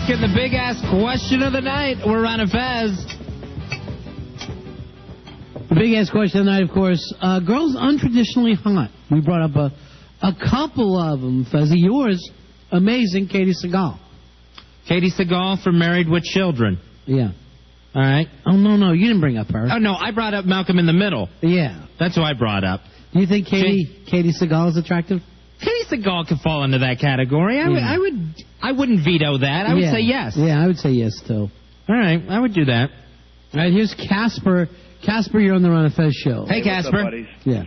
look at the big-ass question of the night. We're Ron and Fez. The big-ass question of the night, of course, girls untraditionally hot. We brought up a couple of them. Fezzy, yours, amazing, Katie Seagal. Katie Seagal from Married with Children. Yeah. All right. Oh, no, you didn't bring up her. Oh, no, I brought up Malcolm in the Middle. Yeah. That's who I brought up. Do you think Katie Seagal is attractive? Katie Seagal could fall into that category. I wouldn't veto that. I would say yes. Yeah, I would say yes, too. All right, I would do that. All right, here's Casper. Casper, you're on the Ron and Fez show. Hey, Casper. What's up, buddies? Yeah.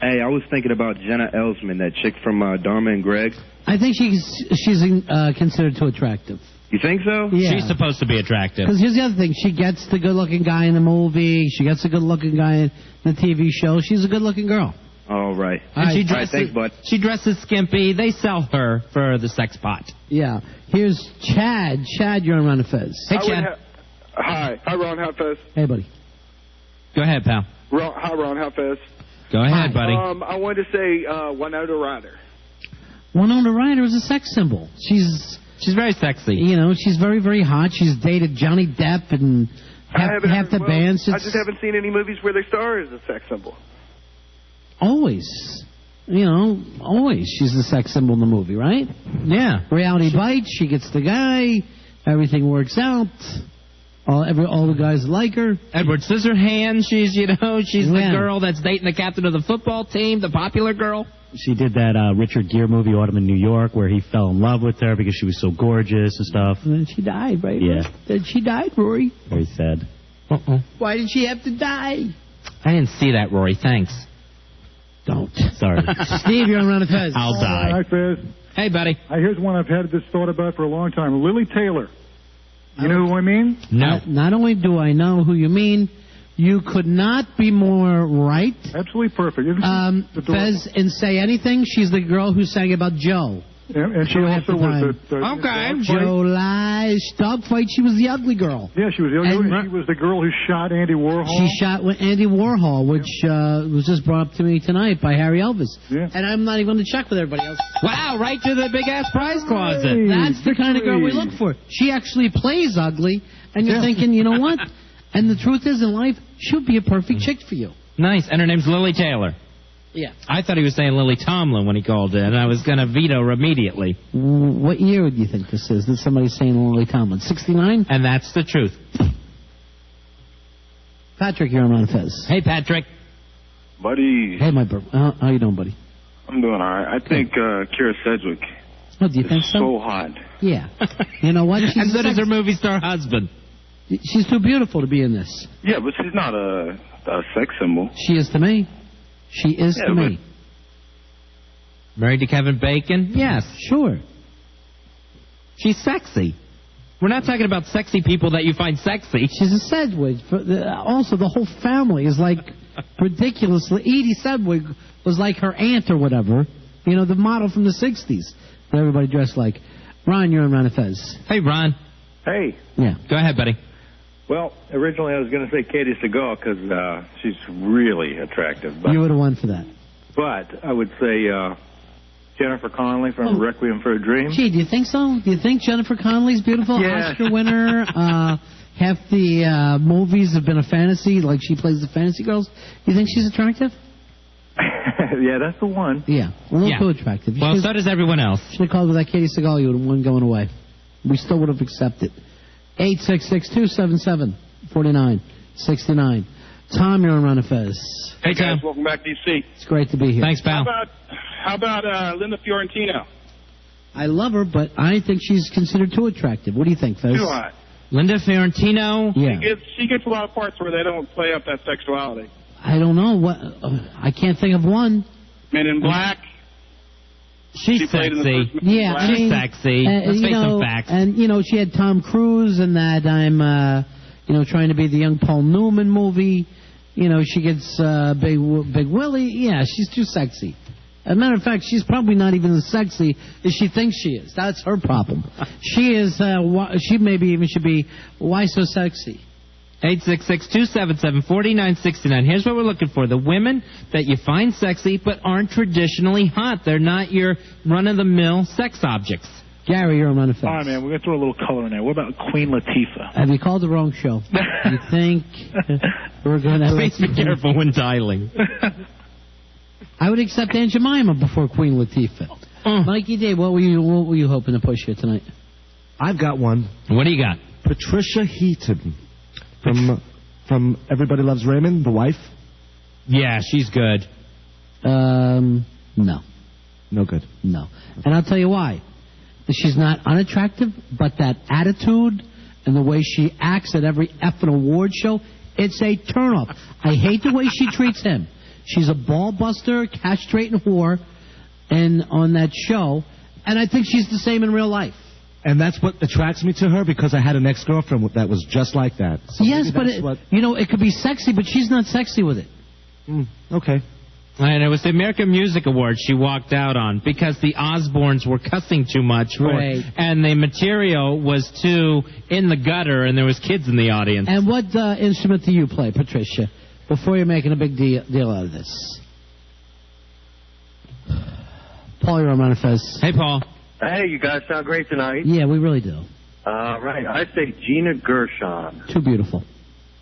Hey, I was thinking about Jenna Elsman, that chick from Dharma and Greg. I think she's considered too attractive. You think so? Yeah. She's supposed to be attractive. Because here's the other thing. She gets the good-looking guy in the movie. She gets the good-looking guy in the TV show. She's a good-looking girl. All right. And she dresses, dresses, thanks, bud. She dresses skimpy. They sell her for the sex pot. Yeah. Here's Chad. Chad, you're on Ron and Fez. Hey, Chad. Hi. Hi, Ron. How Fez? Hey, buddy. Go ahead, pal. Hi, Ron. How Fez? Go ahead, buddy. I wanted to say Winona Ryder. Winona Ryder is a sex symbol. She's very sexy. You know, she's very, very hot. She's dated Johnny Depp and half the bands. I just haven't seen any movies where they star as a sex symbol. Always. You know, always. She's the sex symbol in the movie, right? Yeah. Reality Bites. She gets the guy. Everything works out. All the guys like her. Edward Scissorhands. She's the girl that's dating the captain of the football team, the popular girl. She did that Richard Gere movie, Autumn in New York, where he fell in love with her because she was so gorgeous and stuff. And then she died, right? Yeah. Then she died, Rory. Very sad. Why did she have to die? I didn't see that, Rory. Thanks. Don't. Sorry. Steve, you're on Ron and Fez. I'll die. Hi, Fez. Hey, buddy. Here's one I've had this thought about for a long time. Lily Taylor. You know who I mean? No. Not only do I know who you mean, you could not be more right. Absolutely perfect. Fez, in Say Anything, she's the girl who sang about Joe. And she also was Joe lies. Dogfight, she was the ugly girl. Yeah, she was the ugly girl. She was the girl who shot Andy Warhol. She shot Andy Warhol, which was just brought up to me tonight by Harry Elvis. Yeah. And I'm not even going to check with everybody else. Wow, right to the big-ass prize closet. That's the kind of girl we look for. She actually plays ugly, and you're thinking, you know what? And the truth is, in life, she'll be a perfect chick for you. Nice. And her name's Lily Taylor. Yeah. I thought he was saying Lily Tomlin when he called in, and I was going to veto her immediately. What year do you think this is? That somebody's saying Lily Tomlin? 69? And that's the truth. Patrick, you're on Ron and Fez. Hey, Patrick. Buddy. Hey, my bro. How you doing, buddy? I'm doing all right. I think Kira Sedgwick Oh, do you think so? so hot. Yeah. You know what? And so does her movie star husband. She's too beautiful to be in this. Yeah, but she's not a sex symbol. She is to me. She is to me. Married to Kevin Bacon? Yes. Sure. She's sexy. We're not talking about sexy people that you find sexy. She's a Sedgwick. Also, the whole family is like ridiculously. Edie Sedgwick was like her aunt or whatever. You know, the model from the 60s. That everybody dressed like. Ron, you're on Ron and Fez. Hey, Ron. Hey. Yeah. Go ahead, buddy. Well, originally I was going to say Katie Seagal because she's really attractive. But, You would have won for that. But I would say Jennifer Connelly from Requiem for a Dream. Gee, do you think so? Do you think Jennifer Connelly's beautiful? Yeah. Oscar winner. Half the movies have been a fantasy, like she plays the fantasy girls. You think she's attractive? Yeah, that's the one. Yeah, a little too attractive. Well, so does everyone else. Should have called with that Katie Seagal. You would have won going away. We still would have accepted. 866-277-4969. Tom, you're on Ron and Fez. Hey, Tom. Welcome back, DC. It's great to be here. Thanks, pal. How about Linda Fiorentino? I love her, but I think she's considered too attractive. What do you think, Fez? Too hot. Linda Fiorentino? Yeah. She gets a lot of parts where they don't play up that sexuality. I don't know. What. I can't think of one. Men in Black. She's sexy. Yeah, I mean, she's sexy. Let's face some facts. And, you know, she had Tom Cruise in that I'm, trying to be the young Paul Newman movie. You know, she gets Big Willie. Yeah, she's too sexy. As a matter of fact, she's probably not even as sexy as she thinks she is. That's her problem. She is, she maybe even should be, why so sexy? 866-277-4969. Here's what we're looking for. The women that you find sexy but aren't traditionally hot. They're not your run-of-the-mill sex objects. Gary, you're on Ron and Fez. All right, man, we're going to throw a little color in there. What about Queen Latifah? Have you called the wrong show? You think we're going to... Please be careful when dialing. I would accept Aunt Jemima before Queen Latifah. Mikey D, what were you hoping to push here tonight? I've got one. What do you got? Patricia Heaton from Everybody Loves Raymond, the wife. Yeah, she's good. No. No good. No. And I'll tell you why. She's not unattractive, but that attitude and the way she acts at every effing award show, it's a turnoff. I hate the way she treats him. She's a ball buster, castrating whore, and on that show, and I think she's the same in real life. And that's what attracts me to her, because I had an ex-girlfriend that was just like that. So yes, but it could be sexy, but she's not sexy with it. Okay. And it was the American Music Awards she walked out on because the Osbournes were cussing too much. Right. And the material was too in the gutter, and there was kids in the audience. And what instrument do you play, Patricia, before you're making a big deal out of this? Paul, you're on Ron and Fez. Hey, Paul. Hey, you guys sound great tonight. Yeah, we really do. Right. I say Gina Gershon. Too beautiful.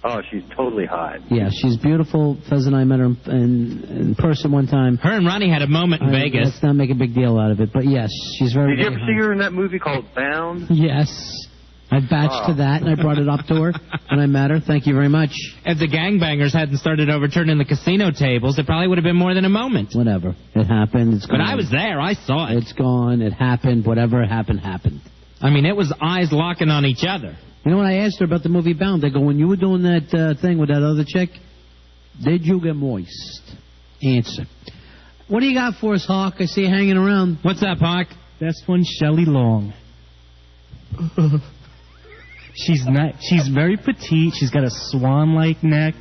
Oh, she's totally hot. Yeah, she's beautiful. Fez and I met her in person one time. Her and Ronnie had a moment in Vegas. Let's not make a big deal out of it, but yes, she's very. Did you ever see her in that movie called Bound? Yes. I batched to that, and I brought it up to her when I met her. Thank you very much. If the gangbangers hadn't started overturning the casino tables, it probably would have been more than a moment. Whatever. It happened. It's gone. But I was there. I saw it. It's gone. It happened. Whatever happened. I mean, it was eyes locking on each other. You know what I asked her about the movie Bound? They go, when you were doing that thing with that other chick, did you get moist? Answer. What do you got for us, Hawk? I see you hanging around. What's up, Hawk? Best one, Shelley Long. She's very petite. She's got a swan-like neck.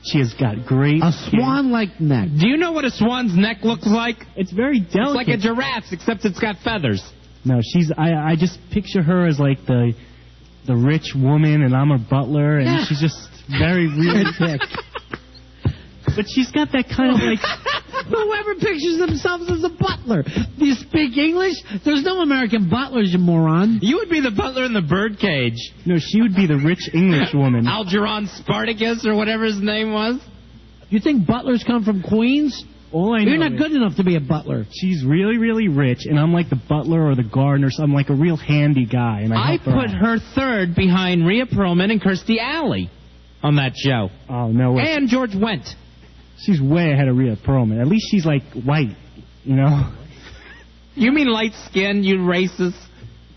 She has got great A swan-like neck. Do you know what a swan's neck looks like? It's very delicate. It's like a giraffe's, except it's got feathers. No, I just picture her as like the rich woman, and I'm her butler, and she's just very really thick. But she's got that kind of like... Whoever pictures themselves as a butler. Do you speak English? There's no American butlers, you moron. You would be the butler in the birdcage. No, she would be the rich English woman. Algernon Spartacus or whatever his name was. You think butlers come from Queens? All I know You're not good enough to be a butler. She's really, really rich, and I'm like the butler or the gardener, so I'm like a real handy guy. And I put her third behind Rhea Perlman and Kirstie Alley on that show. Oh, no way. And George Wendt. She's way ahead of Rhea Perlman. At least she's like white, you know? You mean light skin, you racist?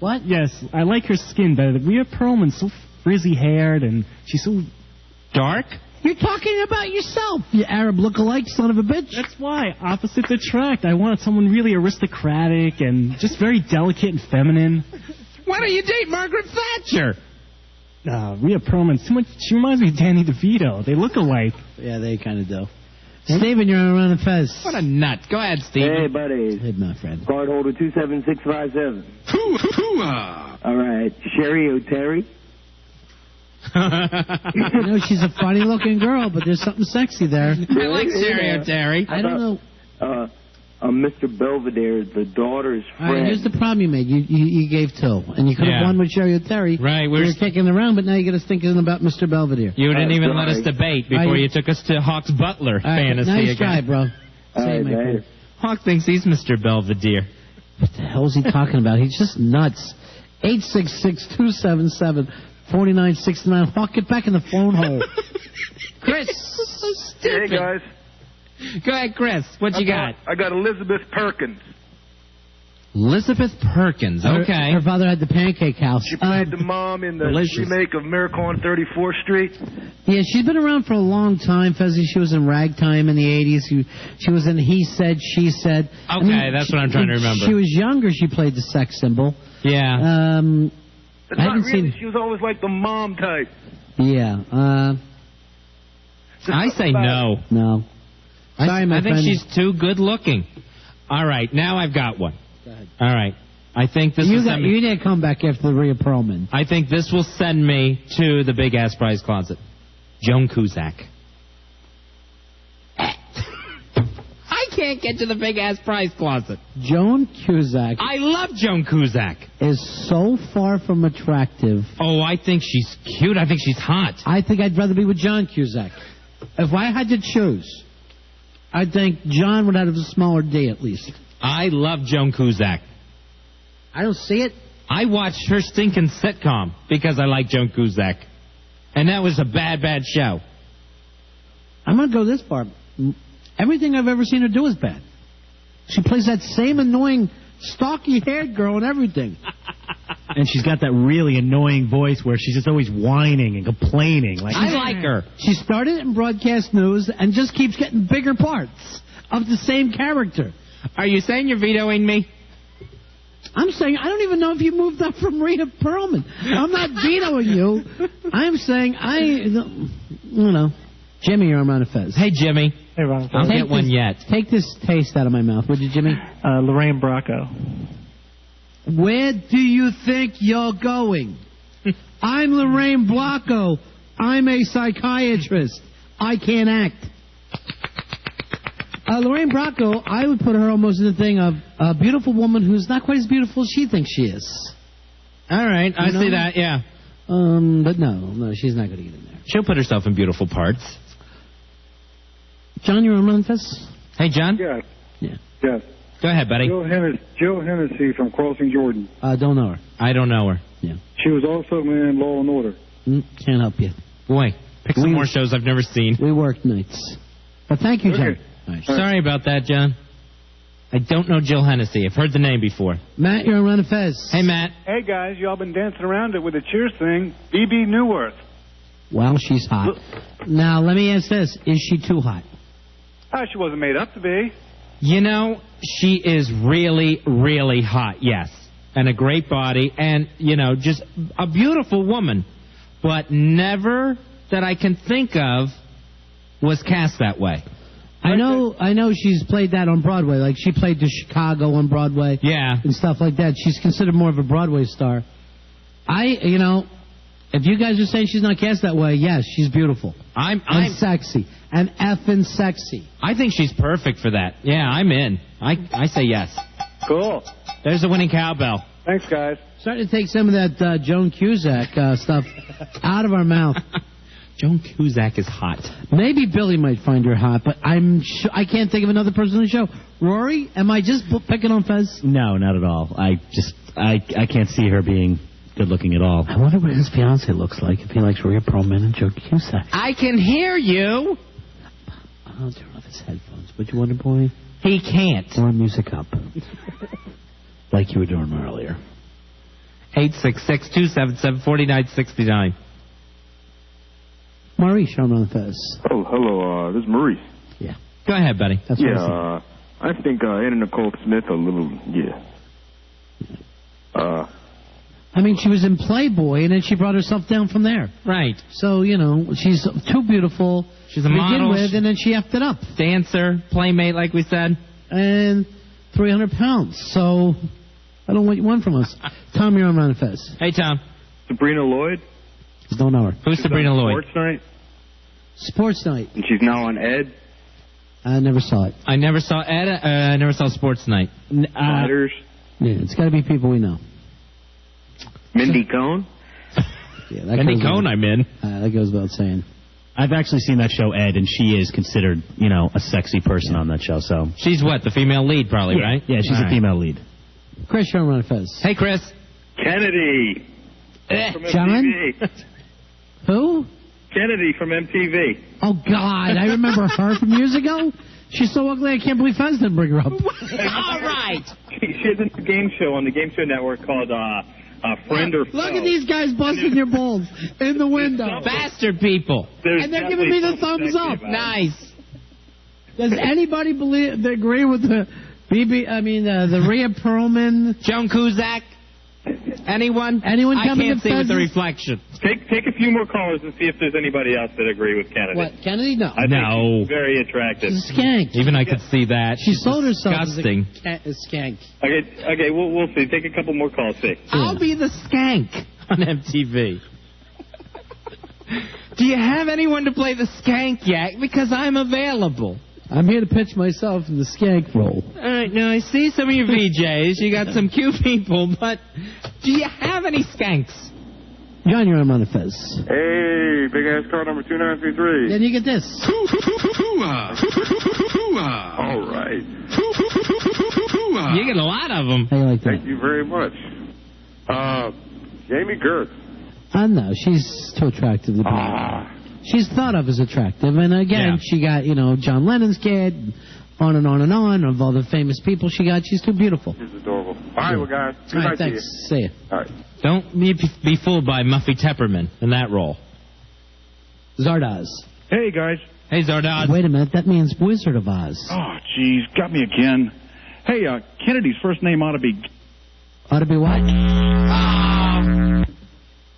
What? Yes, I like her skin better. Rhea Perlman's so frizzy-haired, and she's so dark. You're talking about yourself, you Arab lookalike son of a bitch. That's why. Opposites attract. I wanted someone really aristocratic and just very delicate and feminine. Why don't you date Margaret Thatcher? Rhea Perlman's too much. She reminds me of Danny DeVito. They look alike. Yeah, they kind of do. Steven, you're on Ron and Fez. What a nut. Go ahead, Steven. Hey, buddy. Hey, my friend. Card holder 27657. Hoo-ha! All right. Sherry O'Terry. You know, she's a funny-looking girl, but there's something sexy there. I like Sherry O'Terry. I don't know. Mr. Belvedere, the daughter's friend. All right, here's the problem you made. You gave two, and you could have won with Sherry O'Terry. Right. We were kicking around, but now you got us thinking about Mr. Belvedere. You didn't even let us debate before you took us to Hawk's Butler fantasy nice again. try, bro. Right. Hawk thinks he's Mr. Belvedere. What the hell is he talking about? He's just nuts. 866-277-4969. Hawk, get back in the phone hole. Chris. Hey, guys. Go ahead, Chris. What you got? I got Elizabeth Perkins. Elizabeth Perkins. Okay. Her father had the Pancake House. She played the mom in the remake of Miracle on 34th Street. Yeah, she's been around for a long time, Fezzy. She was in Ragtime in the 80s. She was in He Said, She Said. Okay, that's what I'm trying to remember. She was younger. She played the sex symbol. Yeah. It's not really. She was always like the mom type. Yeah. I say no. No. Sorry, my I think friend. she's too good looking. All right, now I've got one. Go ahead. All right. I think this You need to come back after the Rhea Perlman. I think this will send me to the big ass prize closet. Joan Cusack. I can't get to the big-ass prize closet. Joan Cusack I love Joan Cusack. is so far from attractive. Oh, I think she's cute. I think she's hot. I think I'd rather be with John Cusack. If I had to choose, I think John would have a smaller D at least. I love Joan Cusack. I don't see it. I watched her stinking sitcom because I like Joan Cusack. And that was a bad, bad show. I'm going to go this far. Everything I've ever seen her do is bad. She plays that same annoying, stocky-haired girl and everything. And she's got that really annoying voice where she's just always whining and complaining. I like her. She started in broadcast news and just keeps getting bigger parts of the same character. Are you saying you're vetoing me? I'm saying I don't even know if you moved up from Rita Perlman. I'm not vetoing you. I'm saying Jimmy, you're on Ron and Fez. Hey, Jimmy. Hey, Ron and Fez. I'll get one yet. Take this taste out of my mouth, would you, Jimmy? Lorraine Bracco. Where do you think you're going? I'm Lorraine Bracco. I'm a psychiatrist. I can't act. Lorraine Bracco, I would put her almost in the thing of a beautiful woman who's not quite as beautiful as she thinks she is. All right, I see that, yeah. But no, she's not going to get in there. She'll put herself in beautiful parts. John, you're on Memphis? Hey, John? Yeah. Yeah. Yes. Go ahead, buddy. Joe Hennessy from Crossing Jordan. Don't know her. I don't know her. Yeah. She was also in Law and Order. Can't help you. Boy, pick some more shows I've never seen. We work nights. But thank you, John. Okay. Right. Sorry about that, John. I don't know Jill Hennessy. I've heard the name before. Matt, you're on Ron and Fez. Hey, Matt. Hey, guys, y'all been dancing around it with the Cheers thing. B.B. Newworth. Well, she's hot. Now, let me ask this. Is she too hot? She wasn't made up to be. You know, she is really, really hot, yes. And a great body and, just a beautiful woman. But never that I can think of was cast that way. I know she's played that on Broadway. Like, she played to Chicago on Broadway. Yeah. And stuff like that. She's considered more of a Broadway star. If you guys are saying she's not cast that way, yes, she's beautiful. I'm sexy. And effing sexy. I think she's perfect for that. Yeah, I'm in. I say yes. Cool. There's the winning cowbell. Thanks, guys. Starting to take some of that Joan Cusack stuff out of our mouth. Joan Cusack is hot. Maybe Billy might find her hot, but I can't think of another person on the show. Rory, am I just picking on Fez? No, not at all. I can't see her being good looking at all. I wonder what his fiance looks like if he likes Rhea Perlman and Joan Cusack. I can hear you. I'll turn off his headphones. Would you, Wonder Boy? He can't. Or music up. Like you were doing earlier. 866-277-4969. Maurice, you're on Fez. Oh, hello. This is Maurice. Yeah. Go ahead, buddy. That's what I think Anna Nicole Smith a little, I mean, she was in Playboy, and then she brought herself down from there. Right. So, she's too beautiful she's a to model, begin with, and then she effed it up. Dancer, playmate, like we said. And 300 pounds. So, I don't know what you want from us. Tom, you're on Ron and Fez. Hey, Tom. Sabrina Lloyd. Don't know her. Who's Sabrina Lloyd? Sports Night. Sports Night. And she's now on Ed. I never saw it. I never saw Ed. I never saw Sports Night. Matters. Yeah, it's got to be people we know. Mindy Cohn. Yeah, Mindy Cohn, I'm in. That goes without saying. I've actually seen that show, Ed, and she is considered, a sexy person on that show. So she's what, the female lead, probably, right? Yeah, she's a female lead. Chris, you're on Ron and Fez. Hey, Chris. Kennedy. From John? MTV. Who? Kennedy from MTV. Oh, God. I remember her from years ago. She's so ugly, I can't believe Fez didn't bring her up. All right. She has a game show on the Game Show Network called Friend or Foe. Look at these guys busting your balls in the window. Bastard people. And they're giving me the thumbs up. Nice. Does anybody agree with the Rhea Perlman? Joan Cusack? Anyone? Anyone I coming can't to see with the Fez's? reflection. Take a few more callers and see if there's anybody else that agree with Kennedy. What, Kennedy? No. I think she's very attractive. She's a skank. Even I could see that. She sold herself disgusting. as a skank. Okay, we'll see. Take a couple more calls. See. I'll be the skank on MTV. Do you have anyone to play the skank yet? Because I'm available. I'm here to pitch myself in the skank role. All right, now I see some of your VJs. You got some cute people, but do you have any skanks? John, you're on Ron and Fez. Hey, big ass car number 2933. Then you get this. All right. You get a lot of them. How you like that? Thank you very much. Jamie Gertz. No, she's too attractive to be. She's thought of as attractive, and again, she got, John Lennon's kid, on and on and on, of all the famous people she got. She's too beautiful. She's adorable. All right, well, guys. Good All right, night thanks. to you. See ya. All right. Don't be fooled by Muffy Tepperman in that role. Zardoz. Hey, guys. Hey, Zardoz. Wait a minute, that means Wizard of Oz. Oh, jeez, got me again. Hey, Kennedy's first name ought to be... Ought to be what?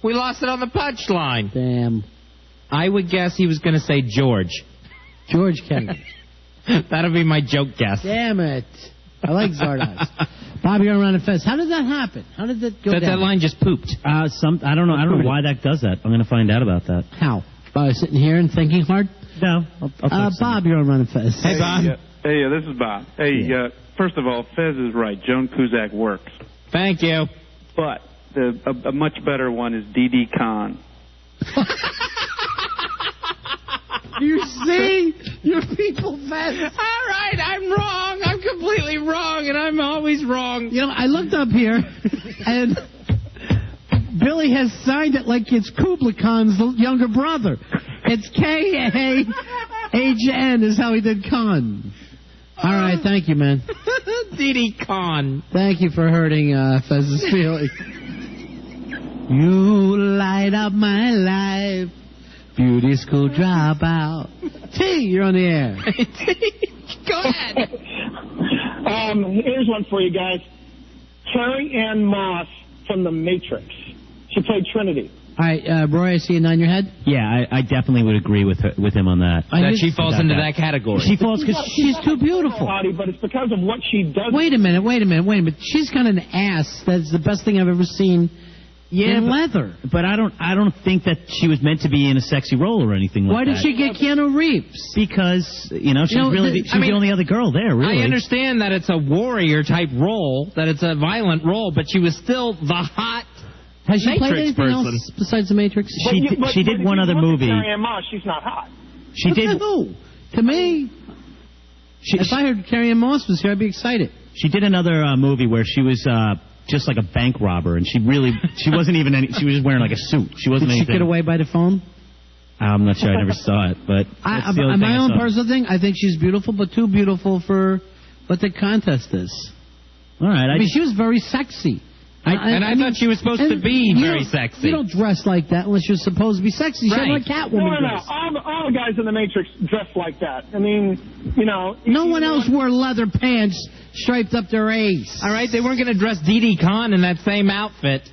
We lost it on the punchline. Damn. I would guess he was going to say George. George Kennedy. That'll be my joke guess. Damn it. I like Zardoz. Bobby, you're on Ron and Fez. How did that happen? How did that go down? That line just pooped. I don't know. I don't know why that does that. I'm going to find out about that. How? By sitting here and thinking hard? No. I'll Bob, you're on Ron and Fez. Hey, Bob. Hey, this is Bob. Hey, first of all, Fez is right. Joan Cusack works. Thank you. But a much better one is D.D. Khan. You see? Your people, Fez. All right, I'm wrong. I'm completely wrong, and I'm always wrong. I looked up here, and Billy has signed it like it's Kubla Khan's younger brother. It's K-A-H-N is how he did Khan. All right, thank you, man. D.D. Khan. Thank you for hurting Fez's feelings. You light up my life. Beauty school dropout. T, you're on the air. Go ahead. Here's one for you guys. Carrie Ann Moss from The Matrix. She played Trinity. All right, Roy, I see a nod in your head. Yeah, I definitely would agree with him on that. That she falls into that category. She falls because she's too beautiful. But it's because of what she does. Wait a minute. She's got an ass that's the best thing I've ever seen. In leather. But I don't think that she was meant to be in a sexy role or anything like that. Why did she get Keanu Reeves? Because, she's the only other girl there, really. I understand that it's a warrior type role, that it's a violent role, but she was still the hot Has she Matrix played anything person. else besides The Matrix? She did one other movie. Carrie Ann Moss, she's not hot. She did. Who? To me, if I heard Carrie Ann Moss was here, I'd be excited. She did another movie where she was just like a bank robber, and she wasn't even she was just wearing like a suit. She wasn't Did she anything. get away by the phone? I'm not sure. I never saw it, but my own personal thing, I think she's beautiful, but too beautiful for what the contest is. All right. I mean, she was very sexy. I thought she was supposed to be very sexy. You don't dress like that unless you're supposed to be sexy. She had like Catwoman dress. All the guys in The Matrix dress like that. I mean, No one else wore leather pants striped up their ace. All right, they weren't going to dress D.D. Khan in that same outfit.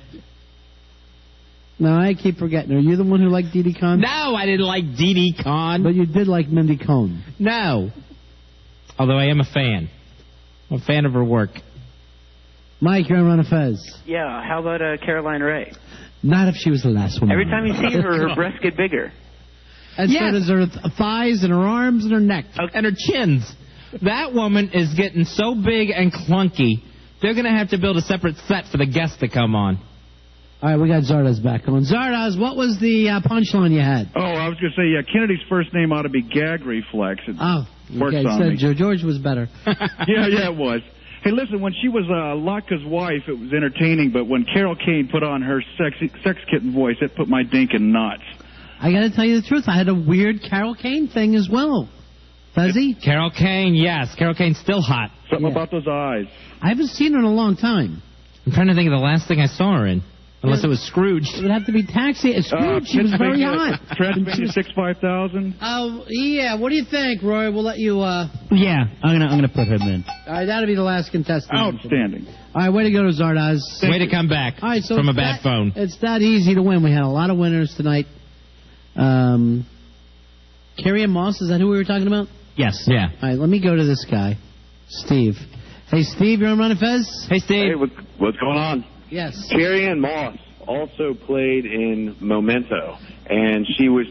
No, I keep forgetting. Are you the one who liked D.D. Khan? No, I didn't like D.D. Khan. But you did like Mindy Cohn. No. Although I am a fan. I'm a fan of her work. Mike, you're on Ron and Fez. Yeah, how about Caroline Ray? Not if she was the last one. Every time you see her breasts get bigger. And so does her thighs and her arms and her neck. And her chins. That woman is getting so big and clunky, they're going to have to build a separate set for the guests to come on. All right, we got Zardoz back on. Zardoz, what was the punchline you had? Oh, I was going to say, Kennedy's first name ought to be Gag Reflex. It works on me. George was better. Yeah, it was. Hey, listen, when she was Latka's wife, it was entertaining, but when Carol Kane put on her sex kitten voice, it put my dink in knots. I got to tell you the truth. I had a weird Carol Kane thing as well. Fuzzy? Carol Kane, yes. Carol Kane's still hot. Something about those eyes. I haven't seen her in a long time. I'm trying to think of the last thing I saw her in. Unless it was Scrooge. It would have to be Taxi. Scrooge, she was very hot. Transylvania 65000. Oh, yeah. What do you think, Roy? We'll let you... Yeah, I'm gonna put him in. All right, that'll be the last contestant. Outstanding. All right, way to go to Zardoz. Way to come back from a bad phone. It's that easy to win. We had a lot of winners tonight. Carrie Ann Moss, is that who we were talking about? Yes. Yeah. All right, let me go to this guy, Steve. Hey, Steve, you're on Ron and Fez? Hey, Steve. Hey, what's going on? Yes. Carrie Ann Moss also played in Memento, and she was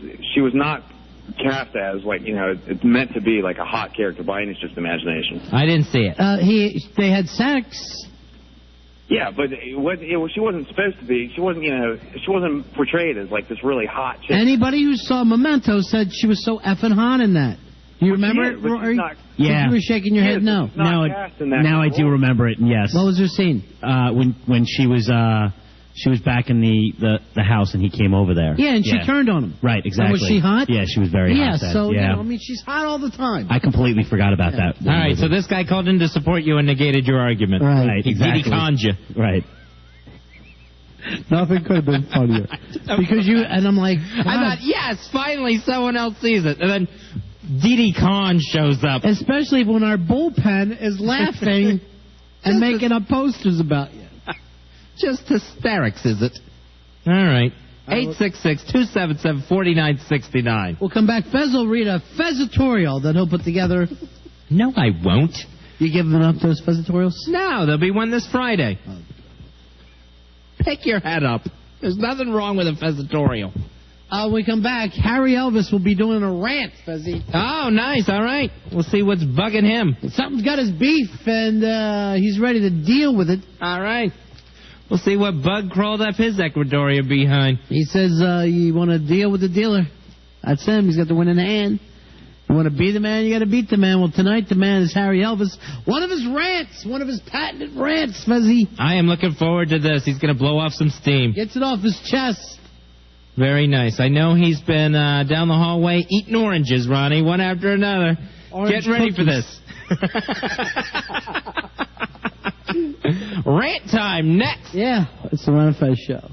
not cast as like, you know, it's meant to be like a hot character by any stretch of the imagination. I didn't see it. They had sex. Yeah, but she wasn't supposed to be. She wasn't portrayed as like this really hot chick. Anybody who saw Memento said she was so effing hot in that. You remember it, Rory? Yeah. You were shaking your head no. Now I do remember it, and yes. What was her scene? When she was back in the house and he came over there. Yeah, and she turned on him. Right, exactly. And was she hot? Yeah, she was very hot. Yeah, so, yeah. you know, I mean, she's hot all the time. I completely forgot about that. All right, so this guy called in to support you and negated your argument. Right, exactly. He conned you. Right. Nothing could have been funnier. Because and I'm like, I thought, yes, finally someone else sees it. And then Didi Khan shows up. Especially when our bullpen is laughing and making up posters about you. Just hysterics, is it? All right. 866-277-4969. We'll come back. Fez will read a Fezatorial that he'll put together. No, I won't. You giving up those Fezatorials? No, there'll be one this Friday. Pick your head up. There's nothing wrong with a Fezatorial. When we come back, Harry Elvis will be doing a rant, Fezzy. Oh, nice. All right. We'll see what's bugging him. Something's got his beef, and he's ready to deal with it. All right. We'll see what bug crawled up his Ecuadorian behind. He says you want to deal with the dealer. That's him. He's got the win in the hand. You want to be the man, you got to beat the man. Well, tonight the man is Harry Elvis. One of his rants, one of his patented rants, Fezzy. I am looking forward to this. He's going to blow off some steam. Gets it off his chest. Very nice. I know he's been down the hallway eating oranges, Ronnie, one after another. Orange Get ready cookies. for this. Rant time next. Yeah, it's the Ron and Fez show.